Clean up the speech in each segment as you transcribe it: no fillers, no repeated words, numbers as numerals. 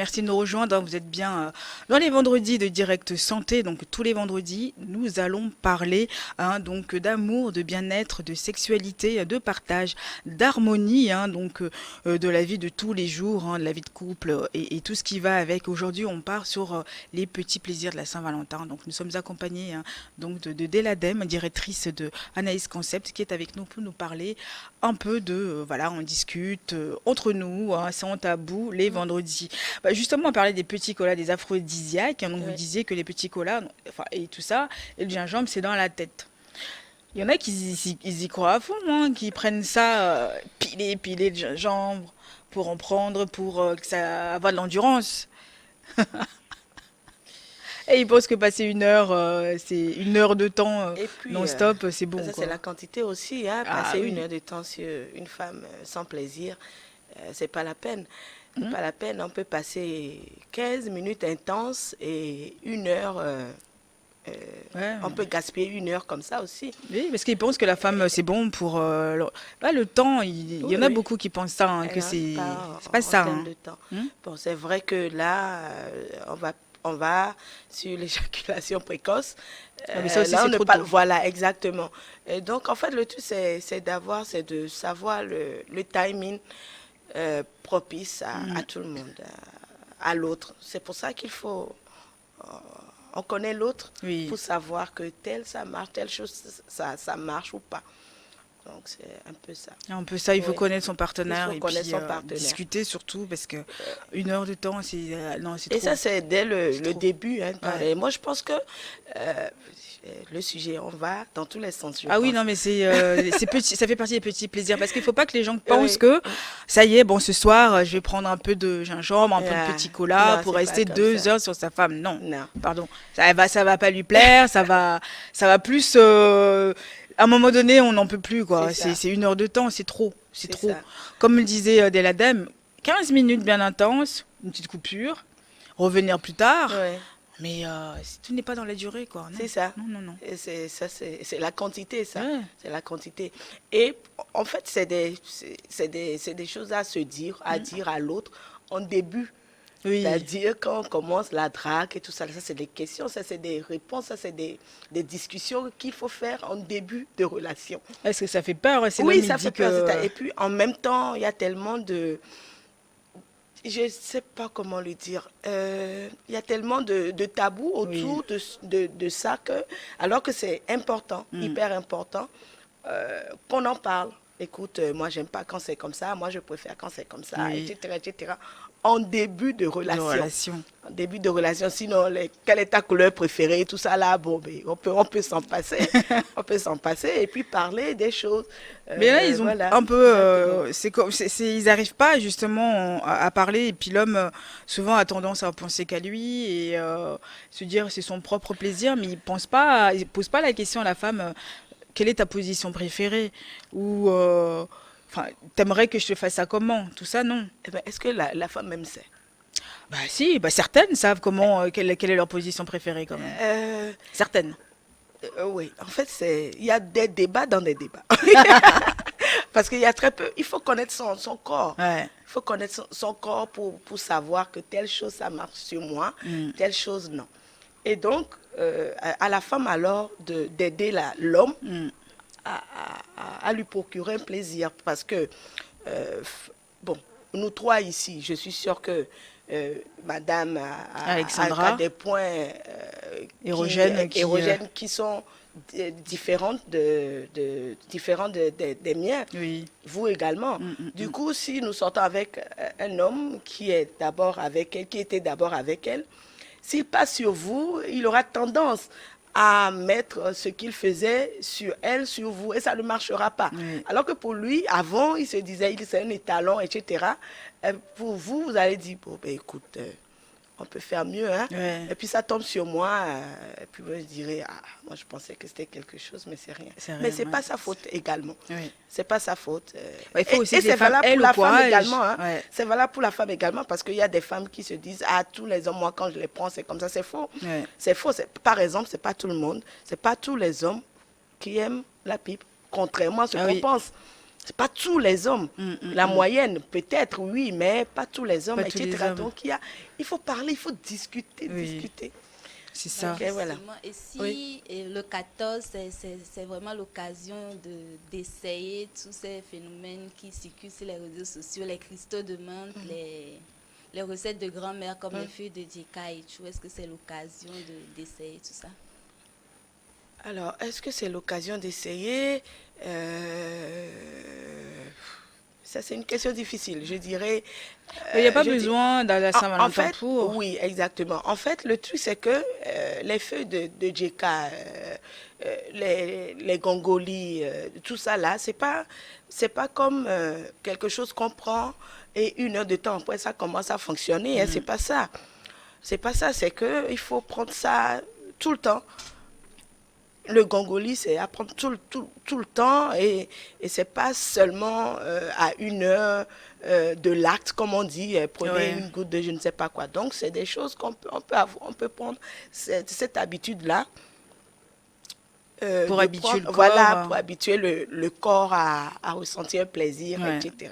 Merci de nous rejoindre. Vous êtes bien dans les vendredis de Direct Santé. Donc tous les vendredis, nous allons parler donc d'amour, de bien-être, de sexualité, de partage, d'harmonie, de la vie de tous les jours, de la vie de couple et tout ce qui va avec. Aujourd'hui, on part sur les petits plaisirs de la Saint-Valentin. Donc nous sommes accompagnés donc de Deladem, directrice de Anaïs Concept, qui est avec nous pour nous parler un peu de voilà, on discute entre nous, sans tabou, les vendredis. Bah, justement, on parlait des petits colas, des aphrodisiaques. Donc, vous Ouais. disiez que les petits colas, enfin, et tout ça, et le gingembre, c'est dans la tête. Il y en a qui ils y croient à fond, qui prennent ça, piler le gingembre pour en prendre, pour que ça avoir de l'endurance. Et ils pensent que passer une heure, c'est une heure de temps Et puis, non-stop, c'est bon, ça c'est quoi. la quantité aussi, hein. Ah Passer une oui. heure de temps sur une femme sans plaisir, c'est pas la peine. C'est Hmm. pas la peine. On peut passer 15 minutes intenses et une heure, euh, Ouais. on peut gaspiller une heure comme ça aussi. Oui, parce qu'ils pensent que la femme, c'est bon pour le temps. Il y Oui, en a oui. beaucoup qui pensent ça, Elle que n'arrive c'est pas pas en ça. termes de temps. Hmm. Bon, c'est vrai que là, on va sur l'éjaculation précoce. Ah, mais ça aussi, Là, on c'est ne trop parle. tôt. Voilà, exactement. Et donc, en fait, le tout, c'est de savoir le timing propice à Hmm. tout le monde, à l'autre. C'est pour ça qu'il faut. euh, On connaît l'autre Oui. pour savoir que tel, ça marche, telle chose, ça marche ou pas. Donc, c'est un peu ça. Un peu ça, il faut Oui. connaître son Il partenaire faut et connaître puis son partenaire. discuter surtout parce que une heure de temps, c'est non, c'est Et ça, trop, c'est dès le, c'est le trop. début, hein. Ouais. Et moi, je pense que euh, le sujet, on va dans tous les sens, je Ah oui, non, pense. mais c'est petit, ça fait partie des petits plaisirs parce qu'il faut pas que les gens pensent Oui. que ça y est, bon, ce soir, je vais prendre un peu de gingembre, un peu de Ah, petit cola non, pour c'est pas rester comme ça. 2 heures sur sa femme. Non, Non, pardon, ça va pas lui plaire, ça va plus. À un moment donné, on n'en peut plus, c'est quoi. ça. C'est une heure de temps, c'est trop, c'est C'est trop. ça. Comme le disait Deladem, 15 minutes bien intenses, une petite coupure, revenir plus tard, Ouais, mais tout n'est pas dans la durée, quoi. Non, c'est ça. non, non, non. Et c'est la quantité, ça. Ouais. C'est la quantité. Et en fait, c'est des choses à se dire, à Mm. dire à l'autre en début. Oui. C'est-à-dire, quand on commence la drague et tout ça, ça c'est des questions, ça c'est des réponses, ça c'est des discussions qu'il faut faire en début de relation. Est-ce que ça fait peur? C'est Oui, l'homme, il ça fait dit peur. que... Et puis, en même temps, il y a tellement de... Je ne sais pas comment le dire. Il y a tellement de tabous Oui. autour de ça que, alors que c'est important, Mm. hyper important, qu'on en parle. Écoute, moi, j'aime pas quand c'est comme ça, moi, je préfère quand c'est comme ça, Oui. etc., etc. En début de De relation. relation. En début de relation, sinon, quelle est ta couleur préférée, tout ça là, bon, ben, on peut s'en passer. On peut s'en passer et puis parler des choses. Mais là, ils ont Voilà, un peu, exactement. c'est comme, ils n'arrivent pas justement à parler. Et puis l'homme, souvent, a tendance à penser qu'à lui et se dire c'est son propre plaisir, mais il pose pas la question à la femme, quelle est ta position préférée? Ou, enfin, t'aimerais que je te fasse ça comment? Tout ça, non. Eh ben, est-ce que la femme même sait? Bah si, bah certaines savent comment, quelle est leur position préférée quand même. Euh, Certaines. oui, en fait, il y a des débats dans des débats. Parce qu'il y a très peu, il faut connaître son corps. Ouais. Il faut connaître son corps pour savoir que telle chose, ça marche sur moi, Mm. telle chose, non. Et donc, à la femme alors d'aider l'homme Mm. à lui procurer un plaisir. Parce que, bon, nous trois ici, je suis sûre que madame a Alexandra, des points érogène qui... érogènes qui sont différentes différentes des miens. oui. Vous également. Mm, mm, Du mm. coup, si nous sortons avec un homme qui est d'abord avec elle, qui était d'abord avec elle, s'il passe sur vous, il aura tendance à mettre ce qu'il faisait sur elle, sur vous, et ça ne marchera pas. Oui. Alors que pour lui, avant, il se disait, il c'est un étalon, etc. Pour vous, vous allez dire, bon, ben écoute, on peut faire mieux, hein. Ouais. Et puis ça tombe sur moi, et puis moi je dirais, ah, moi je pensais que c'était quelque chose, mais c'est rien. C'est Mais rien, c'est ouais. pas sa faute également. Oui. C'est pas sa faute. Bah, il faut aussi Et que les c'est femmes valable aient pour le la femme courage. également, hein. Ouais. C'est valable pour la femme également, parce qu'il y a des femmes qui se disent, ah, tous les hommes, moi quand je les prends, c'est comme ça. C'est faux. Ouais. C'est faux. Par exemple, c'est pas tout le monde, c'est pas tous les hommes qui aiment la pipe, contrairement à ce Ah qu'on oui. pense. C'est pas tous les hommes. La mm. moyenne, peut-être, oui, mais pas tous les hommes, Pas tous les etc. hommes. Donc, il faut parler, il faut discuter, Oui, discuter. c'est ça. Ok, voilà. Justement, et Oui. si le 14, c'est vraiment l'occasion d'essayer tous ces phénomènes qui circulent sur les réseaux sociaux, les cristaux de menthe, les recettes de grand-mère comme les feuilles de djeka et tout, est-ce que c'est l'occasion d'essayer tout ça? Alors, est-ce que c'est l'occasion d'essayer Ça, c'est une question difficile. Je dirais... Il n'y a pas je dis- besoin d'aller à En Saint-Valentin fait, pour. oui, exactement. En fait, le truc, c'est que les feuilles de djeka, les gongolis, tout ça là, c'est pas comme quelque chose qu'on prend et 1 heure de temps après, ça commence à fonctionner. Hein, c'est pas ça. C'est pas ça. C'est que il faut prendre ça tout le temps. Le gongoli, c'est à prendre tout le temps et c'est pas seulement à 1 heure de l'acte, comme on dit, prenez Ouais. une goutte de je ne sais pas quoi. Donc, c'est des choses on peut prendre cette habitude-là. Pour de habituer le voilà, corps. pour habituer le corps à ressentir un plaisir, Ouais. etc.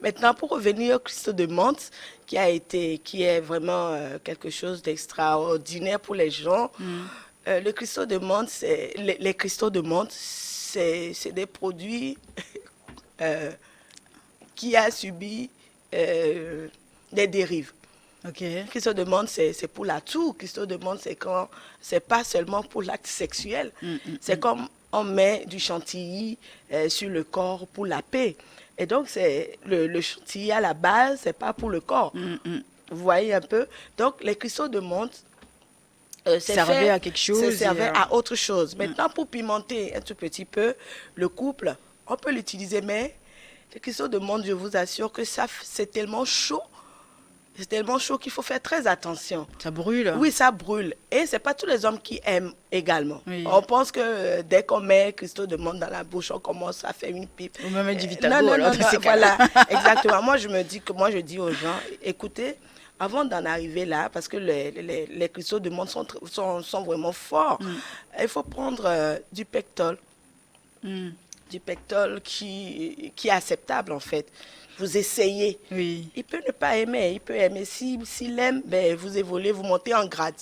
Maintenant, pour revenir au cristaux de menthe, qui est vraiment quelque chose d'extraordinaire pour les gens, le cristaux de menthe, les cristaux de menthe, c'est des produits qui a subi des dérives. Ok. Cristaux de menthe, c'est pour la toux. Cristaux de menthe, c'est pas seulement pour l'acte sexuel. C'est comme on met du chantilly sur le corps pour la paix. Et donc, c'est le chantilly à la base, c'est pas pour le corps. Vous voyez un peu? Donc, les cristaux de menthe, Servait à quelque chose. ça servait et, à autre chose. Maintenant, pour pimenter un tout petit peu le couple, on peut l'utiliser, mais les cristaux de menthe, je vous assure que c'est tellement chaud. C'est tellement chaud qu'il faut faire très attention. ça brûle. Oui, ça brûle. Et ce n'est pas tous les hommes qui aiment également. Oui. On pense que dès qu'on met cristaux de menthe dans la bouche, on commence à faire une pipe. Ou même du Non, Vitago, non, alors, non, dans ces non, cas-là. voilà, exactement. Moi, je dis aux gens, écoutez, avant d'en arriver là, parce que les cristaux de menthe sont vraiment forts, il faut prendre du pectol. Du pectol qui est acceptable, en fait. Vous essayez. Oui. Il peut ne pas aimer, il peut aimer. S'il aime, ben, vous évoluez, vous montez en grade.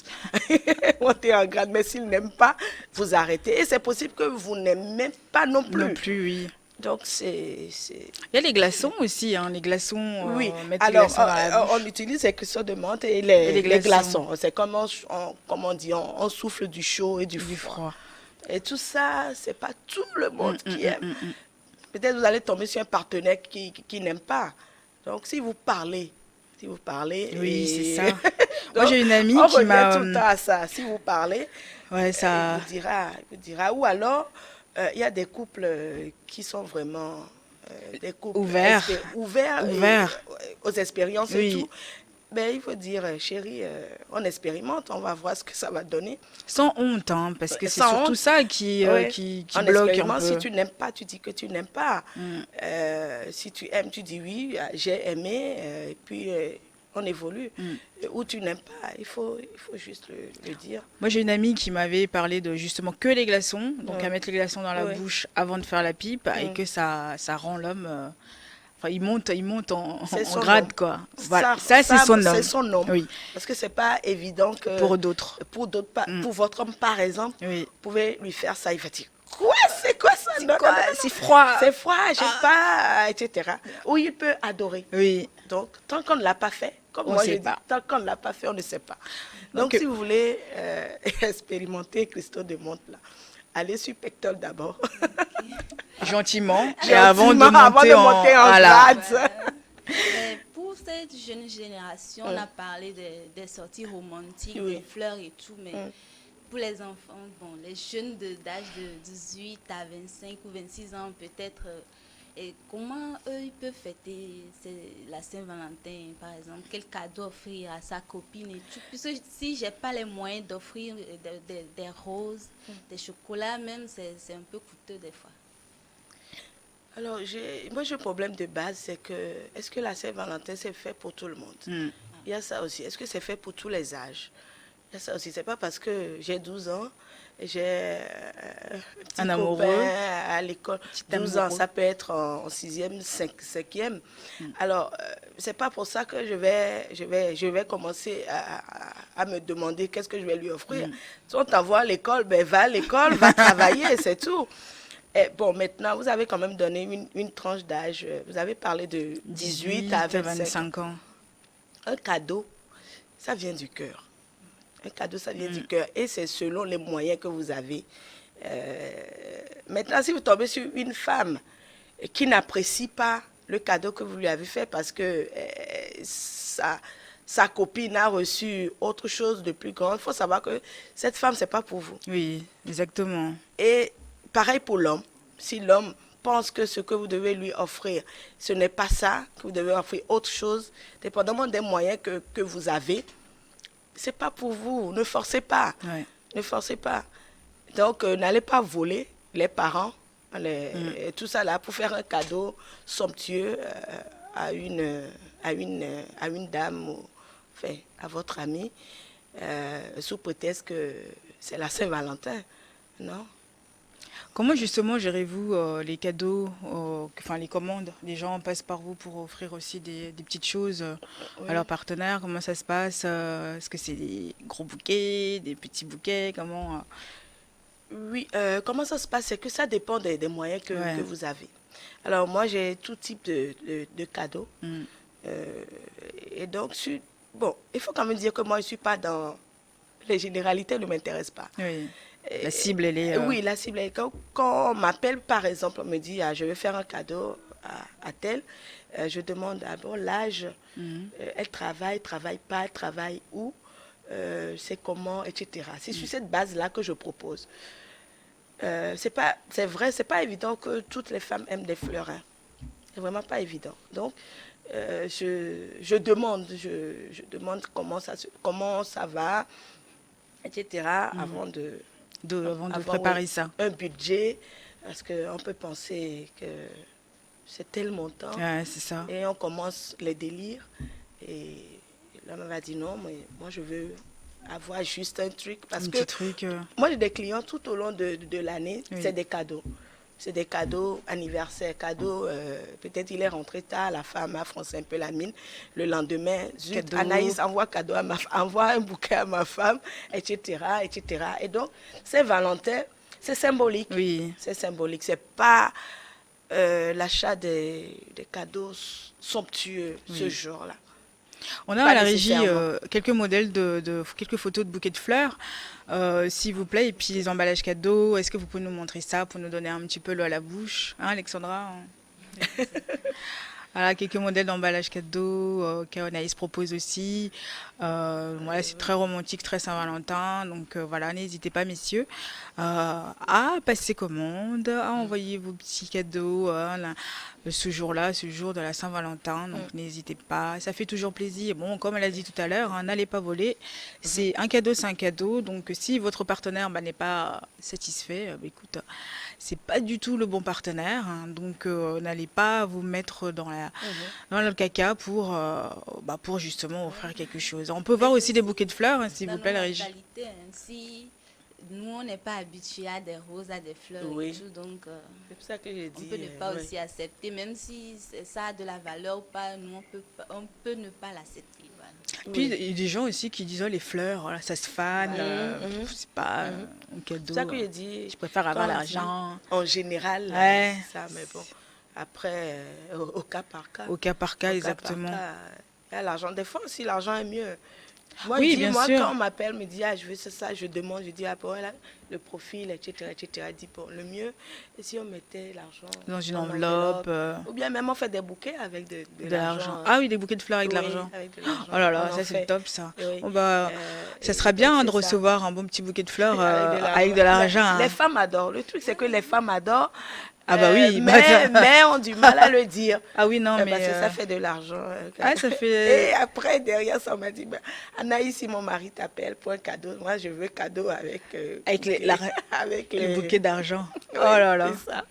Montez en grade, mais s'il n'aime pas, vous arrêtez. Et c'est possible que vous n'aimez pas non plus. Non plus, oui. Donc, c'est... Il y a les glaçons aussi, hein. Les glaçons, Oui, mettre les alors glaçons dans la bouche. on utilise les cristaux de menthe et Et les les glaçons. glaçons. C'est comme comme on dit, on souffle du chaud et du froid. Et tout ça, c'est pas tout le monde qui aime. Peut-être vous allez tomber sur un partenaire qui n'aime pas. Donc, si vous parlez, Oui, c'est ça. Donc, Moi, j'ai une amie on qui revient m'a... tout le temps à ça. Si vous parlez, Ouais, ça... il vous dira. Ou alors, il y a des couples qui sont vraiment des couples Ouverts. ouverts aux expériences et Oui. tout. Mais il faut dire, chérie, on expérimente, on va voir ce que ça va donner. Sans honte, hein, parce que c'est Sans surtout honte. ça qui Ouais. qui On bloque un expérimente. peu. Si tu n'aimes pas, tu dis que tu n'aimes pas. Si tu aimes, tu dis oui, j'ai aimé, et puis on évolue. Ou tu n'aimes pas, il faut juste le dire. Moi, j'ai une amie qui m'avait parlé de justement que les glaçons, donc à mettre les glaçons dans la Ouais. bouche avant de faire la pipe, et que ça rend l'homme... Enfin, il monte en C'est son grade, homme. quoi. Voilà. Ça, c'est son homme. C'est son homme. Oui, Parce que c'est pas évident que pour d'autres. pour d'autres, pour votre homme par exemple, Oui. vous pouvez lui faire ça, il va dire quoi, c'est quoi ça? Non, quoi? non, non, non. C'est froid. C'est froid, j'aime pas, etc. Ou il peut adorer. Oui. Donc, tant qu'on ne l'a pas fait, comme On moi sait je dis, pas. tant qu'on ne l'a pas fait, on ne sait pas. Donc, Donc, si vous voulez expérimenter cristaux de menthe, là, allez sur Pectol d'abord. Gentiment. Et avant de Gentiment, monter en... Voilà. grade. Mais pour cette jeune génération, on a parlé des sorties romantiques, Oui. des fleurs et tout, mais pour les enfants, bon, les jeunes d'âge de 18 à 25 ou 26 ans peut-être, et comment eux ils peuvent fêter la Saint-Valentin par exemple, quel cadeau offrir à sa copine et tout, puisque si j'ai pas les moyens d'offrir des roses, des chocolats même, c'est un peu coûteux des fois. Alors, moi, j'ai un problème de base, c'est que, est-ce que la Saint-Valentin, c'est fait pour tout le monde? Il y a ça aussi. Est-ce que c'est fait pour tous les âges? C'est ça aussi, c'est pas parce que j'ai 12 ans, j'ai un petit Un copain amoureux. à l'école. Petit 12 ans, amoureux. ça peut être en sixième, cinquième. Alors, c'est pas pour ça que je vais commencer à me demander qu'est-ce que je vais lui offrir. Si on t'envoie à l'école, ben va à l'école, va travailler, c'est tout. Et bon, maintenant, vous avez quand même donné une tranche d'âge. Vous avez parlé de 18 à 25 ans. 25 ans. Un cadeau, ça vient du cœur. Un cadeau, ça vient du cœur. Et c'est selon les moyens que vous avez. Maintenant, si vous tombez sur une femme qui n'apprécie pas le cadeau que vous lui avez fait parce que sa copine a reçu autre chose de plus grand, il faut savoir que cette femme, ce n'est pas pour vous. Oui, exactement. Et pareil pour l'homme. Si l'homme pense que ce que vous devez lui offrir, ce n'est pas ça, que vous devez offrir autre chose, dépendamment des moyens que vous avez, c'est pas pour vous. Ne forcez pas. Ouais. Ne forcez pas. Donc, n'allez pas voler les parents, et tout ça là, pour faire un cadeau somptueux à une dame, ou, enfin, à votre ami, sous prétexte que c'est la Saint-Valentin. Non? Comment justement gérez-vous les cadeaux, enfin les commandes? Les gens passent par vous pour offrir aussi des petites choses Oui. à leurs partenaires. Comment ça se passe? Est-ce que c'est des gros bouquets, des petits bouquets? Comment Oui, comment ça se passe? C'est que ça dépend des moyens Ouais. que vous avez. Alors, moi, j'ai tout type de cadeaux. Mm. Et donc, bon, il faut quand même dire que moi, je ne suis pas dans... Les généralités ne m'intéressent pas. Oui. La cible, elle est. Oui, la cible, quand on m'appelle, par exemple, on me dit, ah, je vais faire un cadeau à tel, je demande d'abord l'âge, elle travaille pas, elle travaille où, c'est comment, etc. C'est sur cette base-là que je propose. C'est vrai, c'est pas évident que toutes les femmes aiment des fleurs. Hein. C'est vraiment pas évident. Donc, je demande comment ça va, etc. avant Avant de avoir préparer ça. un budget, parce qu'on peut penser que c'est tel montant, Ouais, c'est ça. et on commence les délires, et l'homme va dire non, mais moi je veux avoir juste un truc, parce Un que petit truc. moi j'ai des clients tout au long de l'année, Oui. c'est des cadeaux. C'est des cadeaux anniversaires, cadeaux, peut-être il est rentré tard, la femme a froncé un peu la mine, le lendemain, zut, Cadeau. Anaïs envoie envoie un bouquet à ma femme, etc., etc. Et donc, Saint-Valentin, c'est symbolique. Oui. C'est symbolique, c'est pas l'achat des cadeaux somptueux ce jour-là. On a Pas à la régie nécessairement. quelques modèles quelques photos de bouquets de fleurs, s'il vous plaît, et puis les emballages cadeaux. Est-ce que vous pouvez nous montrer ça pour nous donner un petit peu l'eau à la bouche, hein, Alexandra? Voilà, quelques modèles d'emballage cadeau qu'Anaïs propose aussi. Voilà, c'est très romantique, très Saint-Valentin. Donc voilà, n'hésitez pas, messieurs, à passer commande, à envoyer vos petits cadeaux ce jour-là, ce jour de la Saint-Valentin. Donc n'hésitez pas, ça fait toujours plaisir. Bon, comme elle a dit tout à l'heure, hein, n'allez pas voler. C'est un cadeau, c'est un cadeau. Donc si votre partenaire n'est pas satisfait, écoute, c'est pas du tout le bon partenaire. Hein. Donc n'allez pas vous mettre dans le caca pour justement offrir quelque chose. On peut voir aussi des bouquets de fleurs, hein, s'il vous plaît, la régie. Mentalité, hein, si nous, on n'est pas habitués à des roses, à des fleurs Oui. et tout, donc C'est pour ça que j'ai on dit. peut ne pas ouais. aussi accepter, même si ça a de la valeur ou pas, nous, on peut ne pas l'accepter. Voilà. Puis il y a des gens aussi qui disent oh, les fleurs, voilà, ça se fane, c'est pas un cadeau. C'est ça que j'ai dit. Je préfère avoir Quand on l'argent. dit, en général, Ouais. c'est ça, mais bon. Après, au cas par cas. Au cas par cas, Au cas exactement. par cas, il y a l'argent. Des fois aussi, l'argent est mieux. Moi, Oui, je dis, bien moi sûr. quand on m'appelle, me dit, ah, je veux ça, je demande, je dis, ah, bon, là, le profil, etc., etc. Je dis, bon, le mieux, et si on mettait l'argent Dans une enveloppe, ou bien même on fait des bouquets avec de de l'argent. Ah oui, des bouquets de fleurs avec de Oui, l'argent. avec de l'argent. Oh là là, On en ça c'est fait. top ça. Oui. Oh, bah, ça Et serait donc, bien c'est de ça. recevoir un bon petit bouquet de fleurs Avec avec de l'argent. Les Hein. femmes adorent. Le truc, c'est que les femmes adorent. Ah bah oui, mais ont du mal à le dire. Ah oui, non, mais. Parce que ça fait de l'argent. Ah, ça fait. Et après, derrière ça, on m'a dit, Anaïs, si mon mari t'appelle pour un cadeau, moi, je veux cadeau avec... Avec avec le bouquet d'argent. Oui, Oh là là. c'est ça.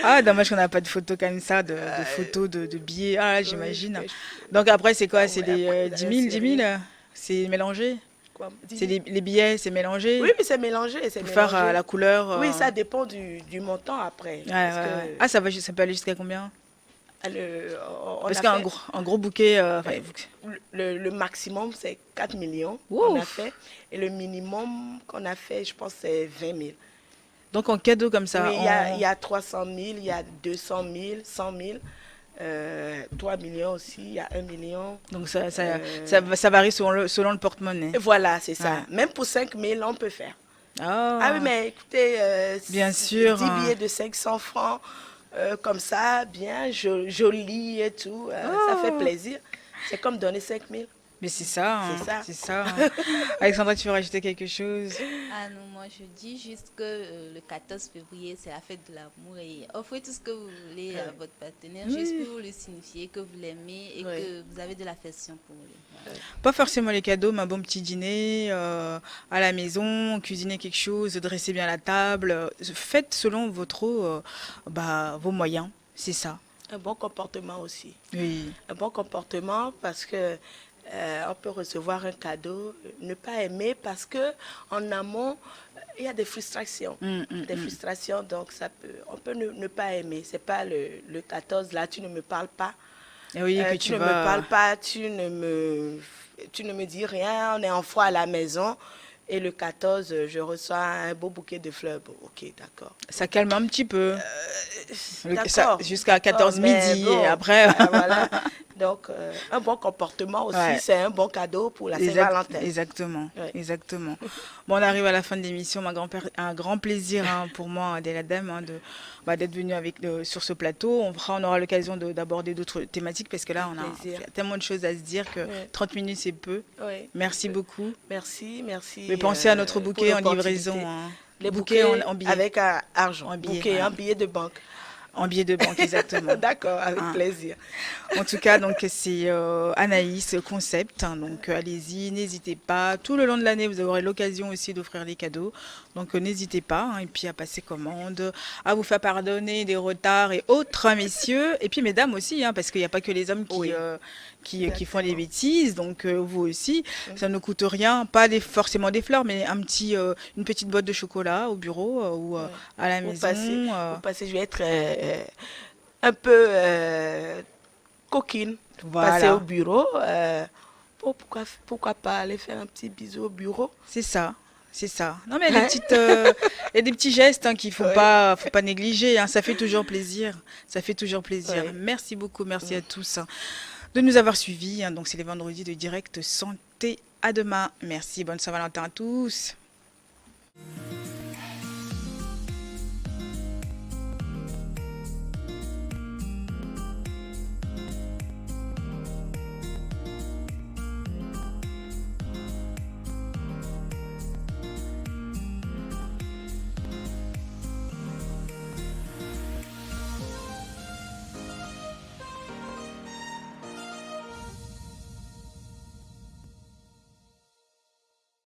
Ah, dommage qu'on n'a pas de photos comme ça, de photos de billets. Ah là, j'imagine. Oui, Donc après, c'est quoi? Ah C'est ouais, des après, 10 000, 10 000 sérieux. C'est mélangé? quoi. C'est les billets, c'est mélangé Oui, mais c'est mélangé. C'est pour mélangé. faire la couleur. Oui, ça dépend du montant après. Ouais, Parce ouais, que ouais. Ah, ça peut aller jusqu'à combien? on Parce a qu'un fait, un gros bouquet. le maximum, c'est 4 millions qu'on a Ouf. fait. Et le minimum qu'on a fait, je pense, c'est 20 000. Donc en cadeau comme ça. Oui, il y a 300 000, il y a 200 000, 100 000, 3 millions aussi, il y a 1 million. Donc ça, Euh, ça varie selon le porte-monnaie. Et voilà, c'est ça. Ouais. Même pour 5 000, on peut faire. Ah, Ah oui, mais écoutez, bien sûr. 10 billets de 500 francs, comme ça, bien joli et tout, ça fait Oh. plaisir. C'est comme donner 5 000. Mais c'est ça, hein, C'est ça. c'est ça. Alexandra, tu veux rajouter quelque chose? Ah non, moi je dis juste que le 14 février, c'est la fête de l'amour et offrez tout ce que vous voulez à votre partenaire, juste pour lui signifier que vous l'aimez et que vous avez de l'affection pour lui. Voilà. Pas forcément les cadeaux, mais un bon petit dîner à la maison, cuisiner quelque chose, dresser bien la table. Faites selon vos moyens, c'est ça. Un bon comportement aussi. Oui. Un bon comportement parce que on peut recevoir un cadeau, ne pas aimer parce que en amont, il y a des frustrations. Des frustrations, donc on peut ne pas aimer. C'est pas le 14, là, tu ne me parles pas. Et oui, que Tu ne me parles pas, tu ne me dis rien, on est en froid à la maison. Et le 14, je reçois un beau bouquet de fleurs. Bon, ok, d'accord. ça calme un petit peu. D'accord. Jusqu'à 14 Mais midi bon, et après. voilà. Donc, un bon comportement aussi, Ouais. c'est un bon cadeau pour la Saint-Valentin. Exactement, Ouais. exactement. Bon, on arrive à la fin de l'émission. Un grand plaisir pour moi, Adèle Adem, d'être venue sur ce plateau. On aura l'occasion d'aborder d'autres thématiques parce que là, on a Plaisir. tellement de choses à se dire que Ouais. 30 minutes, c'est peu. Oui. Merci beaucoup. Merci, merci. Mais pensez à notre pour bouquet en l'opportunité. livraison. Hein. Les Bouquet bouquets en billet. avec argent. En billet, Bouquet, voilà. en billet de banque. En billet de banque, exactement. D'accord, avec Hein. plaisir. En tout cas, donc c'est Anaïs Concept. Hein, donc allez-y, n'hésitez pas. Tout le long de l'année, vous aurez l'occasion aussi d'offrir des cadeaux. Donc n'hésitez pas. Hein, et puis à passer commande, à vous faire pardonner des retards et autres, hein, messieurs. Et puis mesdames aussi, hein, parce qu'il n'y a pas que les hommes Oui. qui font des bêtises. Donc vous aussi, ça ne coûte rien. Pas forcément des fleurs, mais une petite boîte de chocolat au bureau ou à la Pour maison. passer, je vais être un peu coquine. Voilà. Passer au bureau. Pourquoi pas aller faire un petit bisou au bureau? C'est ça. C'est ça. Non, mais il y a des petits gestes hein, qu'il faut pas négliger. Hein. Ça fait toujours plaisir. Ça fait toujours plaisir. Ouais. Merci beaucoup. Merci à tous hein, de nous avoir suivis. Hein. Donc, c'est les vendredis de Direct Santé. À demain. Merci. Bonne Saint-Valentin à tous.